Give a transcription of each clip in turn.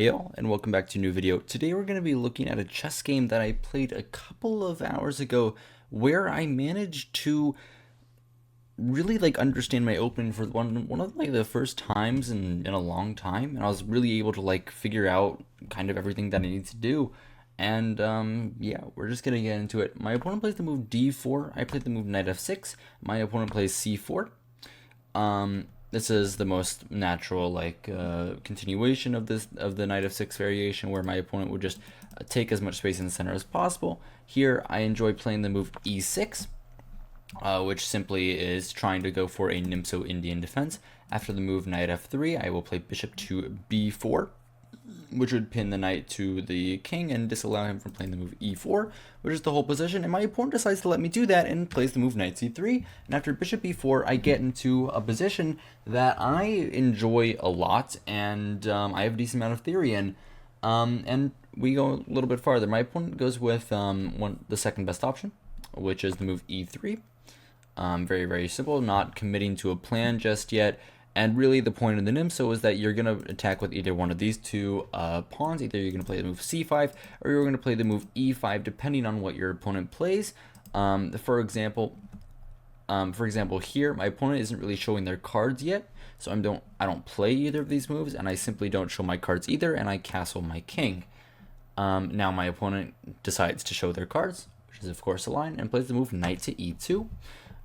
Hey all, and welcome back to a new video. Today we're going to be looking at a chess game that I played a couple of hours ago where I managed to really understand my opening for one of the first times in a long time, and I was really able to figure out kind of everything that I need to do. And yeah, we're just gonna get into it. My opponent plays the move d4. I played the move knight f6. My opponent plays c4. This is the most natural continuation of the knight f6 variation, where my opponent would just take as much space in the center as possible. Here I enjoy playing the move e6, which simply is trying to go for a Nimzo-Indian defense. After the move knight f3, I will play bishop to b4, which would pin the knight to the king and disallow him from playing the move e4, which is the whole position. And my opponent decides to let me do that and plays the move knight c3. And after bishop e4, I get into a position that I enjoy a lot, and I have a decent amount of theory in. And we go a little bit farther. My opponent goes with the second best option, which is the move e3. Very, very simple, not committing to a plan just yet. And really the point of the Nimzo is that you're going to attack with either one of these two pawns. Either you're going to play the move c5 or you're going to play the move e5, depending on what your opponent plays. For example, here my opponent isn't really showing their cards yet, so I don't play either of these moves, and I simply don't show my cards either, and I castle my king. Now my opponent decides to show their cards, which is of course a line, and plays the move knight to e2,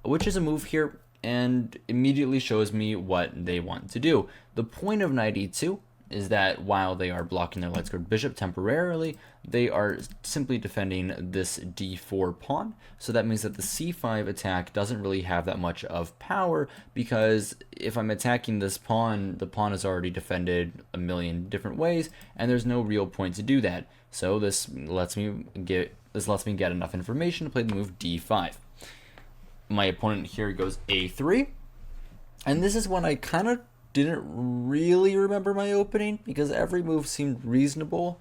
which is a move here and immediately shows me what they want to do. The point of knight e2 is that while they are blocking their light squared bishop temporarily, they are simply defending this d4 pawn. So that means that the c5 attack doesn't really have that much of power, because if I'm attacking this pawn, the pawn is already defended a million different ways, and there's no real point to do that. So this lets me get enough information to play the move d5. My opponent here goes a3, and this is when I kind of didn't really remember my opening, because every move seemed reasonable.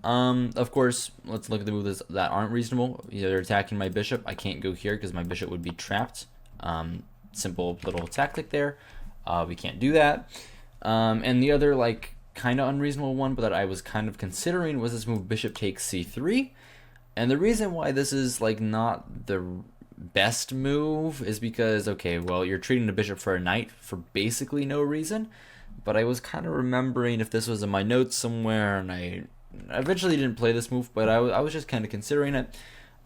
Of course, let's look at the moves that aren't reasonable. They're attacking my bishop. I can't go here because my bishop would be trapped. Simple little tactic there. We can't do that. And the other kind of unreasonable one, but that I was kind of considering, was this move bishop takes c3. And the reason why this is not the best move is because, okay, well, you're treating the bishop for a knight for basically no reason. But I was kind of remembering if this was in my notes somewhere, and I eventually didn't play this move, but I was just kind of considering it.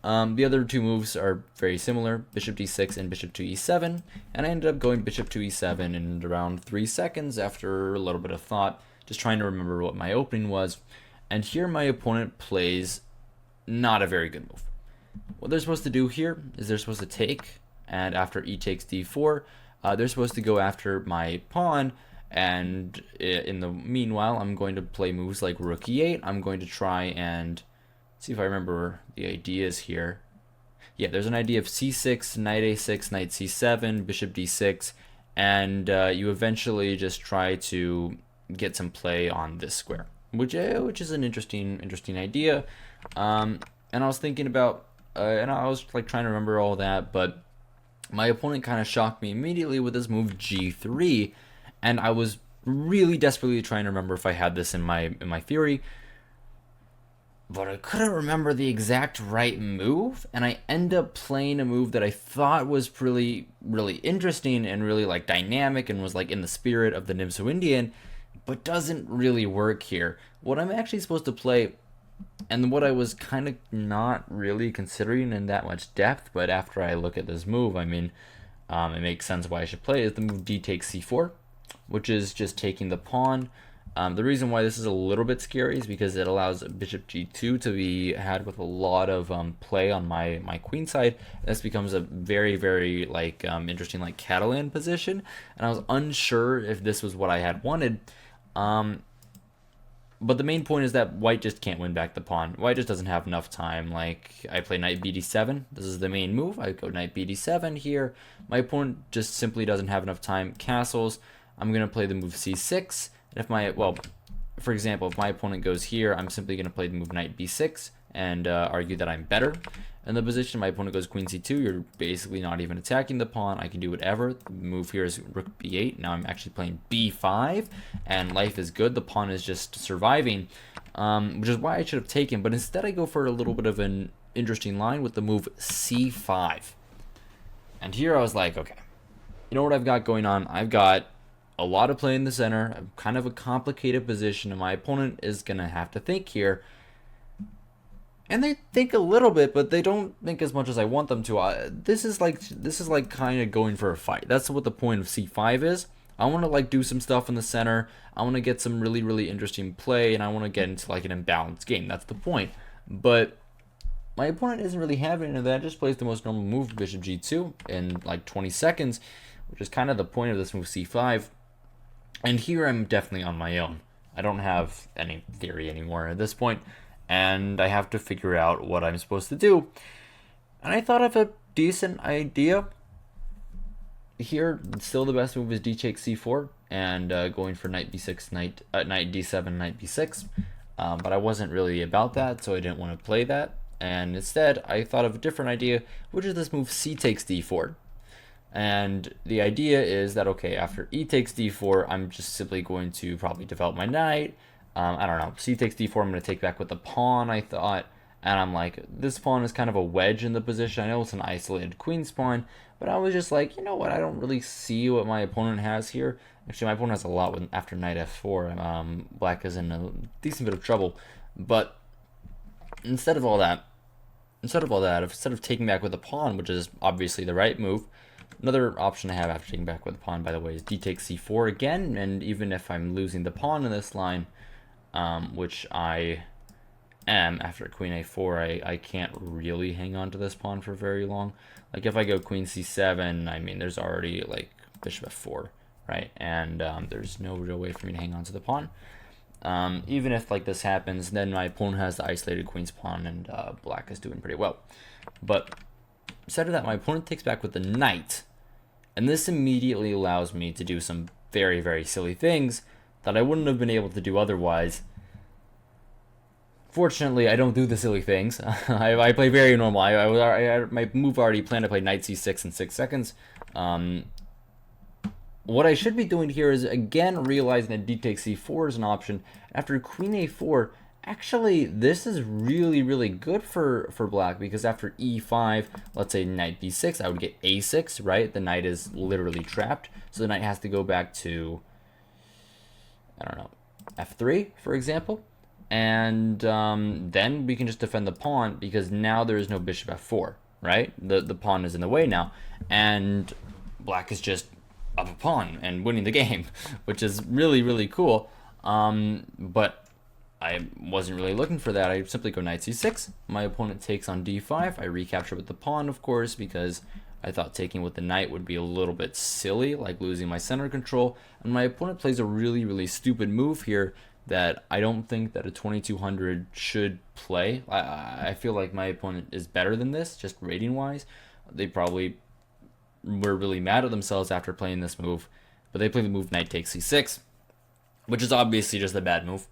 The other two moves are very similar, bishop d6 and bishop to e7, and I ended up going bishop to e7 in around 3 seconds after a little bit of thought, just trying to remember what my opening was. And here my opponent plays not a very good move. What they're supposed to do here is they're supposed to take, and after e takes d4, they're supposed to go after my pawn, and in the meanwhile, I'm going to play moves like rook e8. I'm going to try and see if I remember the ideas here. Yeah, there's an idea of c6, knight a6, knight c7, bishop d6, and you eventually just try to get some play on this square, which is an interesting idea. And I was thinking about and I was trying to remember all that, but my opponent kind of shocked me immediately with this move g3, and I was really desperately trying to remember if I had this in my theory, but I couldn't remember the exact right move, and I end up playing a move that I thought was really interesting and really dynamic and was in the spirit of the Nimzo-Indian, but doesn't really work here. What I'm actually supposed to play, and what I was kind of not really considering in that much depth, but after I look at this move, I mean, it makes sense why I should play, is the move d takes c4, which is just taking the pawn. The reason why this is a little bit scary is because it allows bishop g2 to be had with a lot of play on my queen side. This becomes a very interesting Catalan position, and I was unsure if this was what I had wanted. But the main point is that white just can't win back the pawn. White just doesn't have enough time. I play knight bd7. This is the main move. I go knight bd7 here. My opponent just simply doesn't have enough time. Castles. I'm going to play the move c6. And for example, if my opponent goes here, I'm simply going to play the move knight b6. and argue that I'm better in the position. My opponent goes queen c2. You're basically not even attacking the pawn. I can do whatever. The move here is rook b8. Now I'm actually playing b5, and life is good. The pawn is just surviving, which is why I should have taken. But instead, I go for a little bit of an interesting line with the move c5. And here I was like, okay, you know what I've got going on? I've got a lot of play in the center, kind of a complicated position, and my opponent is going to have to think here. And they think a little bit, but they don't think as much as I want them to. This is like kind of going for a fight. That's what the point of c5 is. I want to like do some stuff in the center. I want to get some really, really interesting play, and I want to get into like an imbalanced game. That's the point. But my opponent isn't really having any of that. Just plays the most normal move, bishop g2, in like 20 seconds, which is kind of the point of this move c5. And here I'm definitely on my own. I don't have any theory anymore at this point, and I have to figure out what I'm supposed to do. And I thought of a decent idea. Here, still the best move is d takes c4, and going for knight b6, knight d7, knight b6. But I wasn't really about that, so I didn't want to play that. And instead, I thought of a different idea, which is this move c takes d4. And the idea is that, okay, after e takes d4, I'm just simply going to probably develop my knight. I don't know, c takes d4, I'm going to take back with the pawn, I thought. And I'm like, this pawn is kind of a wedge in the position. I know it's an isolated queen's pawn, but I was just like, you know what, I don't really see what my opponent has here. Actually, my opponent has a lot after knight f4. Black is in a decent bit of trouble. But instead of taking back with the pawn, which is obviously the right move, another option I have after taking back with the pawn, by the way, is d takes c4 again. And even if I'm losing the pawn in this line, which I am after queen a4, I can't really hang on to this pawn for very long. Like if I go queen c7, I mean, there's already like bishop f4, right? And there's no real way for me to hang on to the pawn. Even if like this happens, then my opponent has the isolated queen's pawn, and black is doing pretty well. But instead of that, my opponent takes back with the knight, and this immediately allows me to do some very, very silly things that I wouldn't have been able to do otherwise. Fortunately, I don't do the silly things. I play very normal. My move already planned to play knight c6 in 6 seconds. What I should be doing here is, again, realizing that d takes c4 is an option. After queen a4, actually, this is really, really good for black, because after e5, let's say knight b6, I would get a6, right? The knight is literally trapped. So the knight has to go back to, I don't know, f3, for example. And then we can just defend the pawn, because now there is no bishop f4, right? The pawn is in the way now. And black is just up a pawn and winning the game, which is really, really cool. But I wasn't really looking for that. I simply go knight c6. My opponent takes on d5. I recapture with the pawn, of course, because I thought taking with the knight would be a little bit silly, like losing my center control. And my opponent plays a really, really stupid move here that I don't think that a 2200 should play. I feel like my opponent is better than this, just rating-wise. They probably were really mad at themselves after playing this move, but they play the move knight takes c6, which is obviously just a bad move.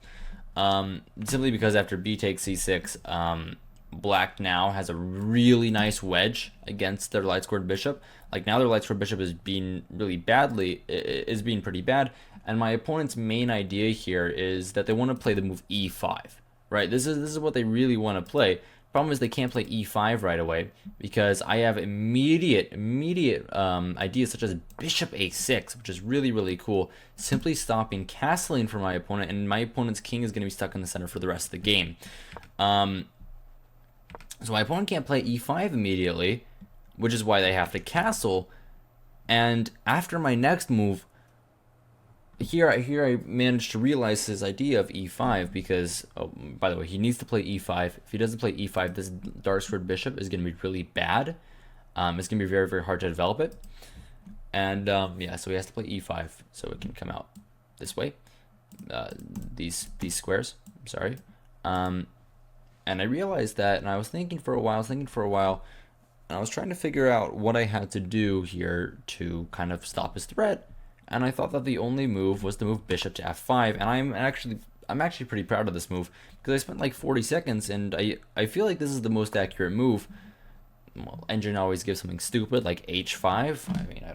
Simply because after b takes c6, black now has a really nice wedge against their light scored bishop. Like now their light scored bishop is being pretty bad, and my opponent's main idea here is that they want to play the move e5, right? This is what they really want to play. Problem is they can't play e5 right away, because I have immediate ideas such as bishop a6, which is really, really cool, simply stopping castling for my opponent, and my opponent's king is going to be stuck in the center for the rest of the game. So my opponent can't play e5 immediately, which is why they have to castle. And after my next move, here I managed to realize his idea of e5, because, oh, by the way, he needs to play e5. If he doesn't play e5, this dark squared bishop is going to be really bad. It's going to be very, very hard to develop it. And yeah, so he has to play e5 so it can come out this way. These squares, I'm sorry. And I realized that, and I was thinking for a while, and I was trying to figure out what I had to do here to kind of stop his threat. And I thought that the only move was to move bishop to f5, and I'm actually pretty proud of this move because I spent like 40 seconds, and I feel like this is the most accurate move. Well, engine always gives something stupid like h5. I mean, I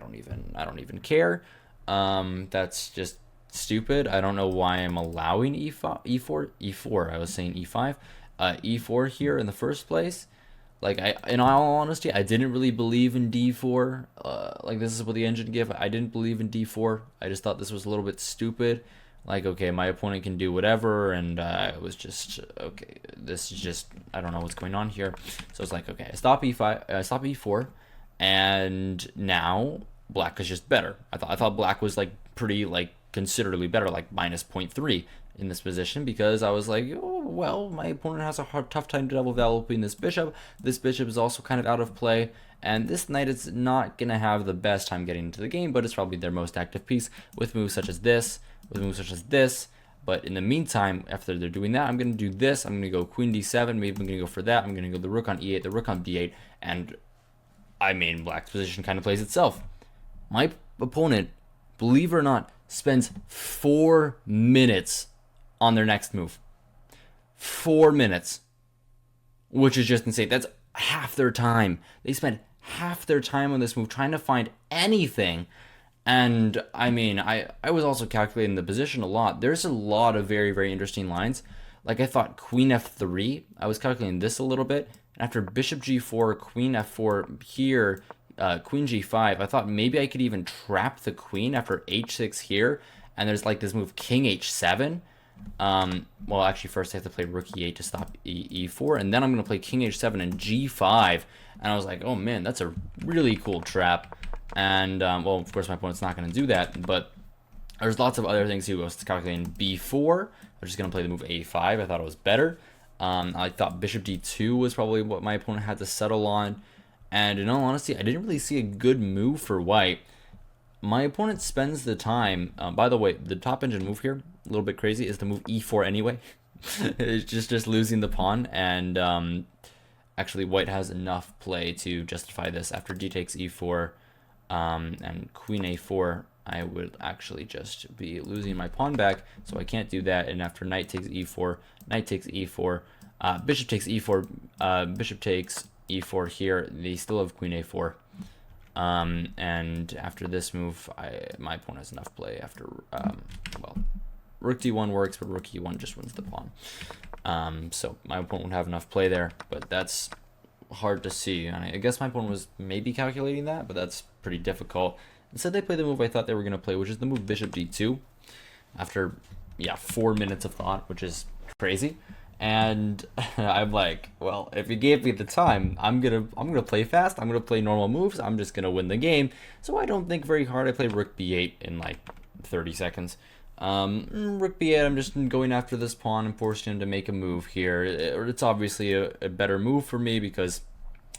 don't even care. That's just stupid. I don't know why I'm allowing e4. I was saying e5, e4 here in the first place. Like, in all honesty, I didn't really believe in d4. Like, this is what the engine gave. I didn't believe in d4. I just thought this was a little bit stupid. Like, okay, my opponent can do whatever, and it was just, okay, this is just, I don't know what's going on here. So it's like, okay, I stop e5, I stop e4, and now black is just better. I thought black was like pretty, like, considerably better, like minus 0.3 in this position, because I was like, oh, well, my opponent has a tough time developing this bishop. This bishop is also kind of out of play, and this knight is not going to have the best time getting into the game, but it's probably their most active piece with moves such as this, with moves such as this. But in the meantime, after they're doing that, I'm going to do this. I'm going to go queen d7. Maybe I'm going to go for that. I'm going to go the rook on e8, the rook on b8, and I mean, black's position kind of plays itself. My opponent, believe it or not, spends 4 minutes on their next move. 4 minutes. Which is just insane. That's half their time. They spent half their time on this move trying to find anything. And I mean, I was also calculating the position a lot. There's a lot of very, very interesting lines. Like, I thought queen f3. I was calculating this a little bit. After bishop g4, queen f4 here, queen g5, I thought maybe I could even trap the queen after h6 here. And there's like this move king h7. Well, actually, first I have to play rook e8 to stop e4, and then I'm going to play king h7 and g5. And I was like, oh man, that's a really cool trap. And, well, of course, my opponent's not going to do that, but there's lots of other things. He was calculating b4. I'm just going to play the move a5. I thought it was better. I thought bishop d2 was probably what my opponent had to settle on. And in all honesty, I didn't really see a good move for white. My opponent spends the time, by the way, the top engine move here, a little bit crazy, is to move e4 anyway. It's just losing the pawn, and actually white has enough play to justify this. After d takes e4 and queen a4, I would actually just be losing my pawn back, so I can't do that. And after knight takes e4, bishop takes e4, bishop takes e4 here, they still have queen a4. And after this move, my opponent has enough play. After, well, rook d1 works, but rook e1 just wins the pawn. So my opponent would have enough play there, but that's hard to see. And I guess my opponent was maybe calculating that, but that's pretty difficult. Instead, they play the move I thought they were going to play, which is the move bishop d2. After, yeah, 4 minutes of thought, which is crazy. And I'm like, well, if you gave me the time, I'm gonna play fast. I'm gonna play normal moves. I'm just gonna win the game. So I don't think very hard. I play rook b8 in like 30 seconds. Rook b8. I'm just going after this pawn and forcing him to make a move here. It's obviously a better move for me because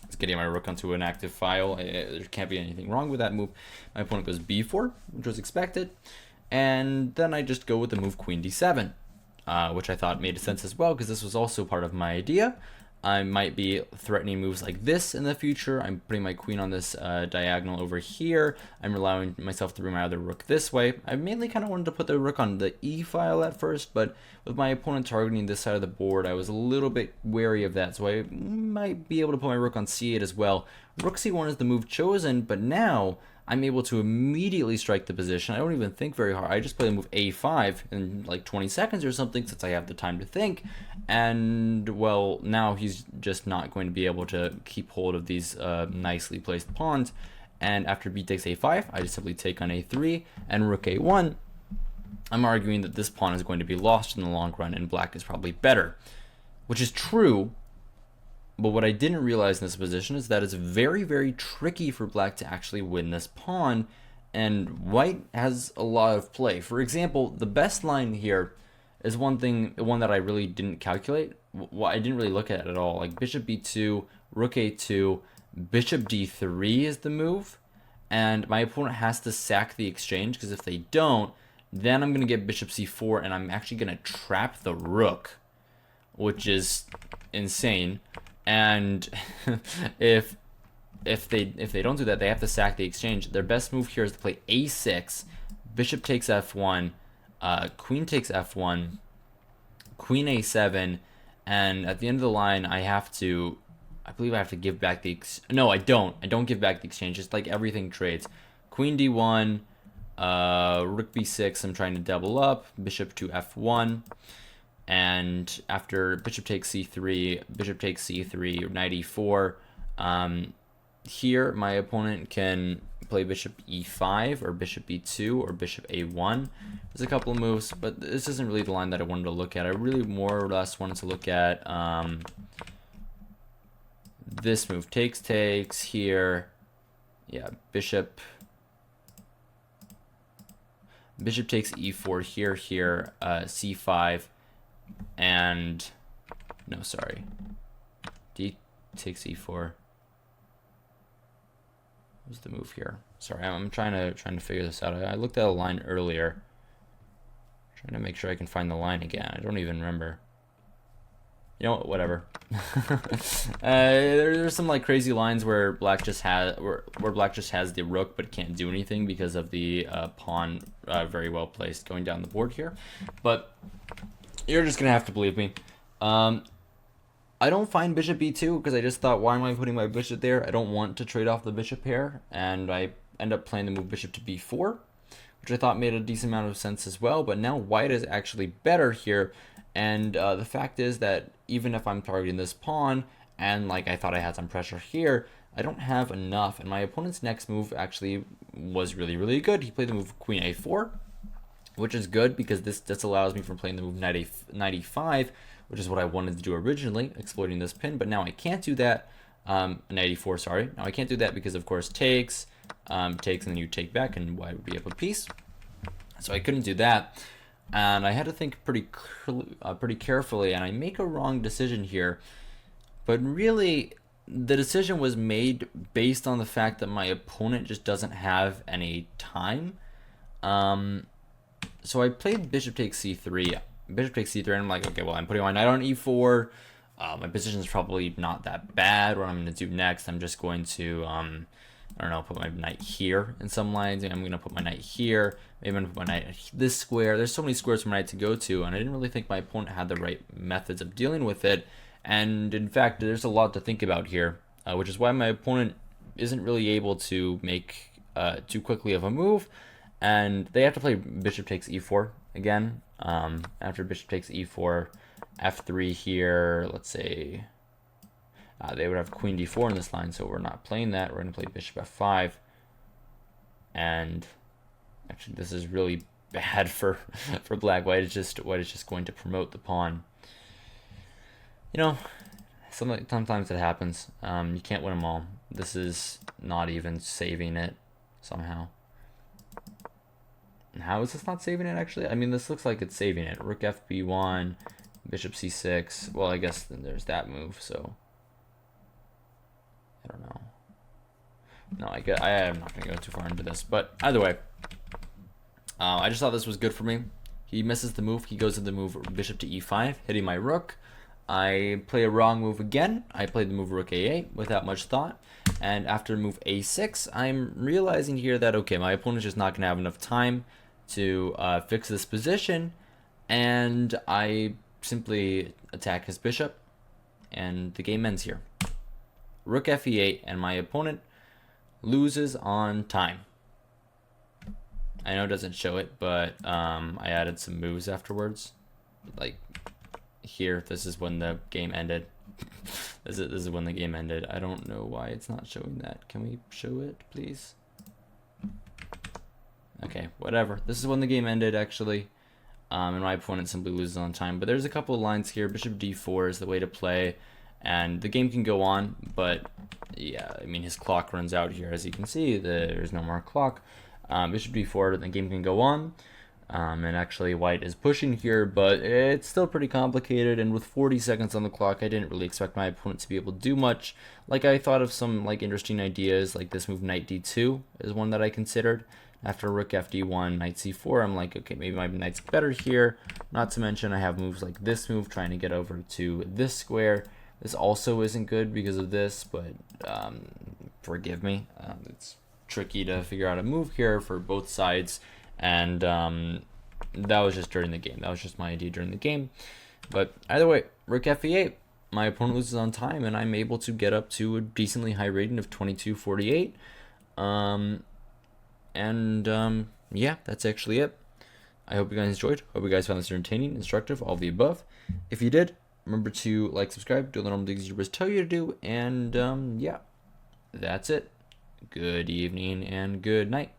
it's getting my rook onto an active file. There can't be anything wrong with that move. My opponent goes b4, which was expected, and then I just go with the move queen d7. Which I thought made sense as well, because this was also part of my idea. I might be threatening moves like this in the future. I'm putting my queen on this diagonal over here. I'm allowing myself to bring my other rook this way. I mainly kind of wanted to put the rook on the e file at first, but with my opponent targeting this side of the board, I was a little bit wary of that, so I might be able to put my rook on c8 as well. Rook c1 is the move chosen, but now I'm able to immediately strike the position. I don't even think very hard. I just play the move a5 in like 20 seconds or something, since I have the time to think. And, well, now he's just not going to be able to keep hold of these nicely placed pawns. And after b takes a5, I just simply take on a3 and rook a1. I'm arguing that this pawn is going to be lost in the long run, and black is probably better, which is true. But what I didn't realize in this position is that it's very, very tricky for black to actually win this pawn, and white has a lot of play. For example, the best line here is one that I really didn't calculate. Well, I didn't really look at it at all. Like bishop b2, rook a2, bishop d3 is the move, and my opponent has to sack the exchange, because if they don't, then I'm going to get bishop c4, and I'm actually going to trap the rook, which is insane. And if they don't do that, they have to sack the exchange. Their best move here is to play a6, bishop takes f1, queen takes f1, queen a7, and at the end of the line, I believe I have to give back no, I don't give back the exchange. Just like everything trades. Queen d1, rook b6, I'm trying to double up, bishop to f1, and after bishop takes c3, knight e4, here my opponent can play bishop e5 or bishop b2 or bishop a1. There's a couple of moves, but this isn't really the line that I wanted to look at. I really more or less wanted to look at this move. Takes here. Yeah, bishop takes e4 here, c5, and no, sorry, d takes e4. What's the move here? Sorry, I'm trying to figure this out. I looked at a line earlier. Trying to make sure I can find the line again. I don't even remember. You know what? Whatever. There's some like crazy lines where black just has the rook but can't do anything because of the pawn very well placed going down the board here. But you're just gonna have to believe me. I don't find bishop b2 because I just thought, why am I putting my bishop there? I don't want to trade off the bishop pair, and I end up playing the move bishop to b4, which I thought made a decent amount of sense as well. But now white is actually better here, and the fact is that even if I'm targeting this pawn, and like I thought I had some pressure here, I don't have enough, and my opponent's next move actually was really, really good. He played the move queen a4, which is good because this allows me from playing the move knight e5, which is what I wanted to do originally, exploiting this pin, but now I can't do that. Knight e4, sorry. Now I can't do that because, of course, takes, and then you take back, and white would be up a piece. So I couldn't do that, and I had to think pretty carefully, and I make a wrong decision here. But really, the decision was made based on the fact that my opponent just doesn't have any time. So I played bishop takes c3. And I'm like, okay, well, I'm putting my knight on e4. My position is probably not that bad. What I'm going to do next, I'm just going to, I don't know, put my knight here in some lines. I'm going to put my knight here. Maybe I'm going to put my knight at this square. There's so many squares for my knight to go to, and I didn't really think my opponent had the right methods of dealing with it. And in fact, there's a lot to think about here, which is why my opponent isn't really able to make too quickly of a move. And they have to play bishop takes e4 again. After bishop takes e4, f3 here, let's say they would have queen d4 in this line, so we're not playing that. We're going to play bishop f5. And actually, this is really bad for black. White is just going to promote the pawn. You know, sometimes it happens. You can't win them all. This is not even saving it somehow. How is this not saving it, actually? I mean, this looks like it's saving it. Rook fb1, bishop c6. Well, I guess then there's that move, so I don't know. No, I am not going to go too far into this. But either way, I just thought this was good for me. He misses the move. He goes to the move bishop to e5, hitting my rook. I play a wrong move again. I played the move rook a8 without much thought. And after move a6, I'm realizing here that, okay, my opponent's just not going to have enough time to fix this position, and I simply attack his bishop, and the game ends here. Rook fe8, and my opponent loses on time. I know it doesn't show it, but I added some moves afterwards. Like here, this is when the game ended. This is when the game ended. I don't know why it's not showing that. Can we show it, please? Okay, whatever. This is when the game ended, actually. And my opponent simply loses on time. But there's a couple of lines here. Bishop d4 is the way to play. And the game can go on, but yeah, I mean, his clock runs out here. As you can see, there's no more clock. Bishop d4, the game can go on. And actually white is pushing here, but it's still pretty complicated, and with 40 seconds on the clock, I didn't really expect my opponent to be able to do much. Like, I thought of some like interesting ideas, like this move knight d2 is one that I considered. After rook fd1, knight c4, I'm like, okay, maybe my knight's better here. Not to mention I have moves like this move trying to get over to this square. This also isn't good because of this, but forgive me. It's tricky to figure out a move here for both sides. And that was just during the game. That was just my idea during the game. But either way, rook f8. My opponent loses on time, and I'm able to get up to a decently high rating of 2248. Yeah, that's actually it. I hope you guys enjoyed. Hope you guys found this entertaining, instructive, all of the above. If you did, remember to like, subscribe, do the normal things YouTubers tell you to do, and yeah, that's it. Good evening and good night.